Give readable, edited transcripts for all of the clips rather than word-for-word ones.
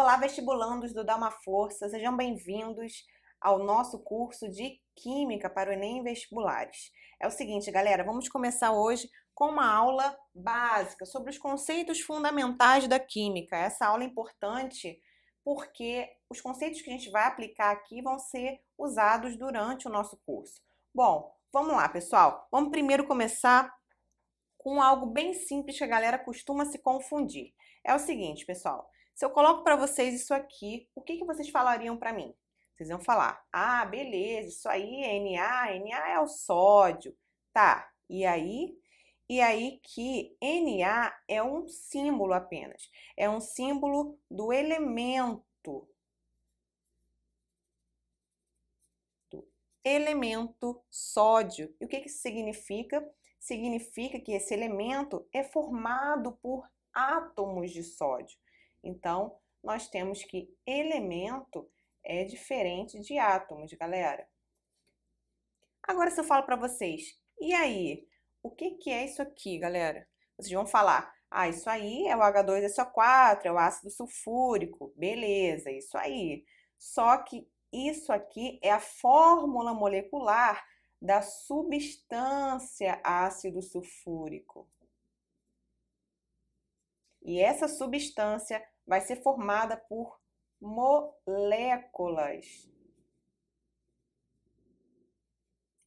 Olá, vestibulandos do Dá Uma Força, sejam bem-vindos ao nosso curso de Química para o Enem e Vestibulares. É o seguinte, galera, vamos começar hoje com uma aula básica sobre os conceitos fundamentais da Química. Essa aula é importante porque os conceitos que a gente vai aplicar aqui vão ser usados durante o nosso curso. Bom, vamos lá, pessoal. Vamos primeiro começar com algo bem simples que a galera costuma se confundir. É o seguinte, pessoal. Se eu coloco para vocês isso aqui, o que vocês falariam para mim? Vocês iam falar, ah, beleza, isso aí é Na, Na é o sódio. Tá, e aí? E aí que Na é um símbolo apenas. É um símbolo do elemento. Elemento sódio. E o que isso significa? Significa que esse elemento é formado por átomos de sódio. Então, nós temos que elemento é diferente de átomos, galera. Agora, se eu falo para vocês, e aí? O que é isso aqui, galera? Vocês vão falar, ah, isso aí é o H2SO4, é o ácido sulfúrico. Beleza, isso aí. Só que isso aqui é a fórmula molecular da substância ácido sulfúrico. E essa substância vai ser formada por moléculas.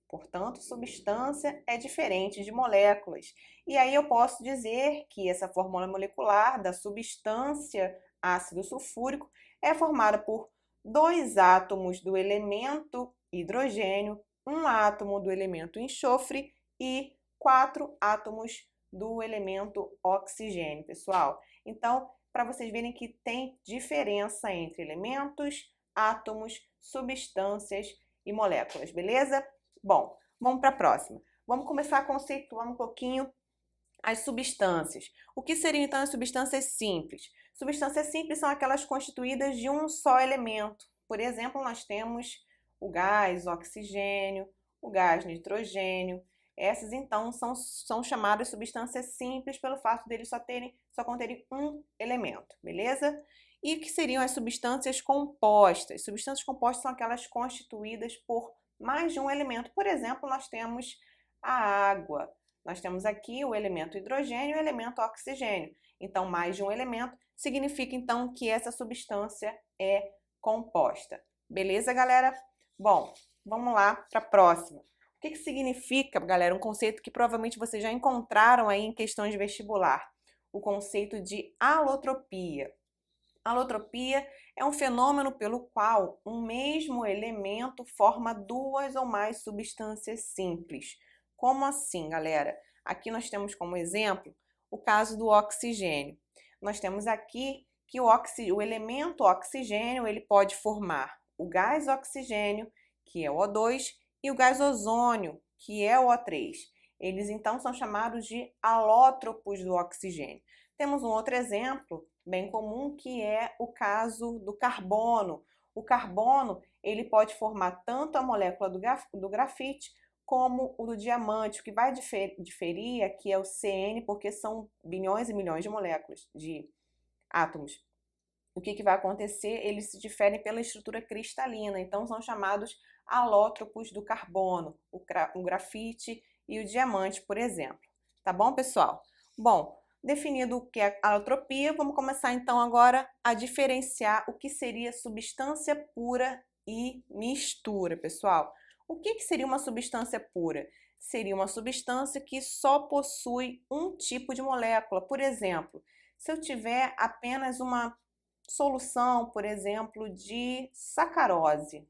Portanto, substância é diferente de moléculas. E aí eu posso dizer que essa fórmula molecular da substância ácido sulfúrico é formada por 2 átomos do elemento hidrogênio, 1 átomo do elemento enxofre e 4 átomos do elemento oxigênio, pessoal. Então, para vocês verem que tem diferença entre elementos, átomos, substâncias e moléculas, beleza? Bom, vamos para a próxima. Vamos começar a conceituar um pouquinho as substâncias. O que seriam então as substâncias simples? Substâncias simples são aquelas constituídas de um só elemento. Por exemplo, nós temos o gás, o oxigênio, o gás nitrogênio. Essas então são chamadas substâncias simples pelo fato deles só conterem um elemento, beleza? E o que seriam as substâncias compostas? Substâncias compostas são aquelas constituídas por mais de um elemento. Por exemplo, nós temos a água. Nós temos aqui o elemento hidrogênio e o elemento oxigênio. Então, mais de um elemento significa, então, que essa substância é composta. Beleza, galera? Bom, vamos lá para a próxima. O que significa, galera, um conceito que provavelmente vocês já encontraram aí em questões de vestibular? O conceito de alotropia. Alotropia é um fenômeno pelo qual um mesmo elemento forma 2 ou mais substâncias simples. Como assim, galera? Aqui nós temos como exemplo o caso do oxigênio. Nós temos aqui que o elemento oxigênio ele pode formar o gás oxigênio, que é o O2, e o gás ozônio, que é o O3. Eles então são chamados de alótropos do oxigênio. Temos um outro exemplo bem comum que é o caso do carbono. O carbono ele pode formar tanto a molécula do grafite como o do diamante. O que vai diferir aqui é o CN, porque são bilhões e milhões de moléculas, de átomos. O que vai acontecer? Eles se diferem pela estrutura cristalina, então são chamados alótropos do carbono, o grafite e o diamante, por exemplo. Tá bom, pessoal? Bom, definido o que é alotropia, vamos começar então agora a diferenciar o que seria substância pura e mistura, pessoal. O que seria uma substância pura? Seria uma substância que só possui um tipo de molécula. Por exemplo, se eu tiver apenas uma solução, por exemplo, de sacarose.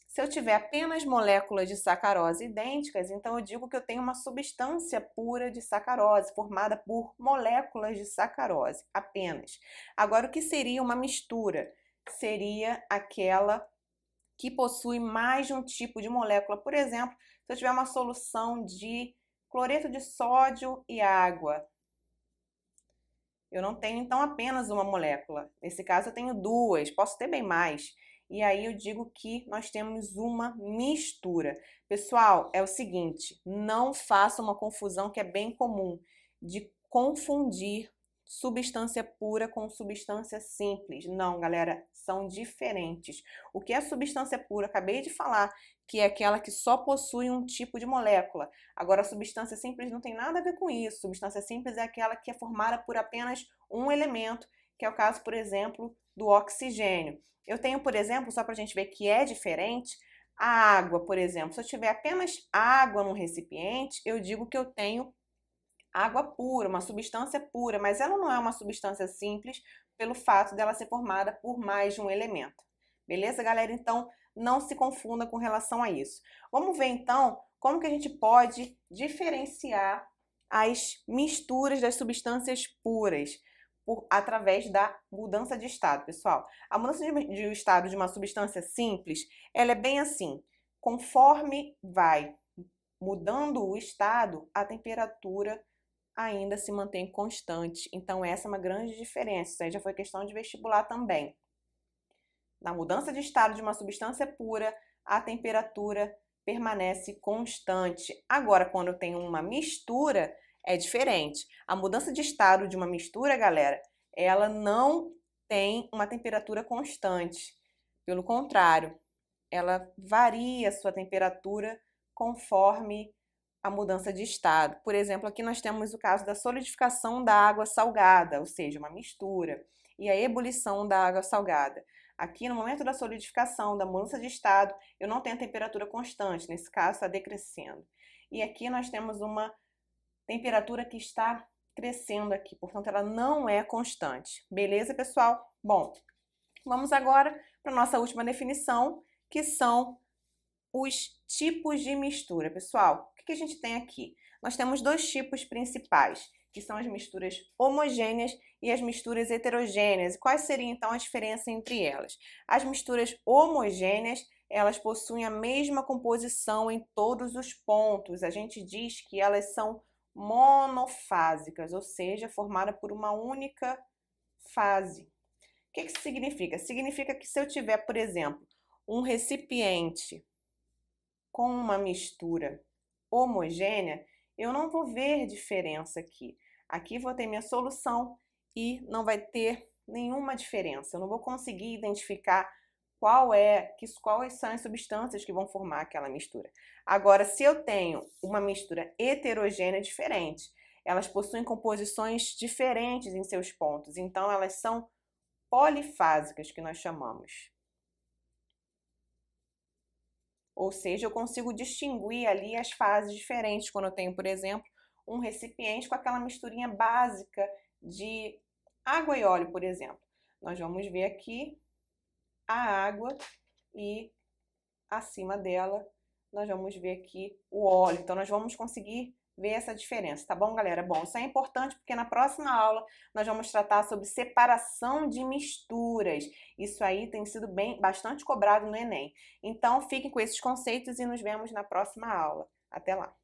Se eu tiver apenas moléculas de sacarose idênticas, então eu digo que eu tenho uma substância pura de sacarose, formada por moléculas de sacarose, apenas. Agora, o que seria uma mistura? Seria aquela que possui mais de um tipo de molécula. Por exemplo, se eu tiver uma solução de cloreto de sódio e água, eu não tenho, então, apenas uma molécula. Nesse caso, eu tenho 2, posso ter bem mais. E aí eu digo que nós temos uma mistura. Pessoal, é o seguinte, não faça uma confusão que é bem comum, de confundir substância pura com substância simples. Não, galera, são diferentes. O que é substância pura? Acabei de falar que é aquela que só possui um tipo de molécula. Agora, a substância simples não tem nada a ver com isso. Substância simples é aquela que é formada por apenas um elemento, que é o caso, por exemplo, do oxigênio. Eu tenho, por exemplo, só para a gente ver que é diferente, a água, por exemplo. Se eu tiver apenas água no recipiente, eu digo que eu tenho água pura, uma substância pura, mas ela não é uma substância simples pelo fato dela ser formada por mais de um elemento. Beleza, galera? Então, não se confunda com relação a isso. Vamos ver, então, como que a gente pode diferenciar as misturas das substâncias puras através da mudança de estado, pessoal. A mudança de estado de uma substância simples, ela é bem assim, conforme vai mudando o estado, a temperatura ainda se mantém constante. Então, essa é uma grande diferença. Isso aí já foi questão de vestibular também. Na mudança de estado de uma substância pura, a temperatura permanece constante. Agora, quando eu tenho uma mistura, é diferente. A mudança de estado de uma mistura, galera, ela não tem uma temperatura constante. Pelo contrário, ela varia a sua temperatura conforme a mudança de estado. Por exemplo, aqui nós temos o caso da solidificação da água salgada, ou seja, uma mistura, e a ebulição da água salgada. Aqui, no momento da solidificação, da mudança de estado, eu não tenho a temperatura constante, nesse caso está decrescendo. E aqui nós temos uma temperatura que está crescendo aqui, portanto ela não é constante. Beleza, pessoal? Bom, vamos agora para a nossa última definição, que são os tipos de mistura. Pessoal, o que a gente tem aqui? Nós temos dois tipos principais, que são as misturas homogêneas e as misturas heterogêneas. E quais seriam então a diferença entre elas? As misturas homogêneas, elas possuem a mesma composição em todos os pontos. A gente diz que elas são monofásicas, ou seja, formada por uma única fase. O que isso significa? Significa que se eu tiver, por exemplo, um recipiente com uma mistura homogênea, eu não vou ver diferença aqui. Aqui vou ter minha solução e não vai ter nenhuma diferença. Eu não vou conseguir identificar quais são as substâncias que vão formar aquela mistura. Agora, se eu tenho uma mistura heterogênea diferente, elas possuem composições diferentes em seus pontos, então elas são polifásicas, que nós chamamos. Ou seja, eu consigo distinguir ali as fases diferentes quando eu tenho, por exemplo, um recipiente com aquela misturinha básica de água e óleo, por exemplo. Nós vamos ver aqui a água e acima dela nós vamos ver aqui o óleo. Então, nós vamos conseguir ver essa diferença, tá bom, galera? Bom, isso é importante porque na próxima aula nós vamos tratar sobre separação de misturas. Isso aí tem sido bastante cobrado no Enem. Então, fiquem com esses conceitos e nos vemos na próxima aula. Até lá!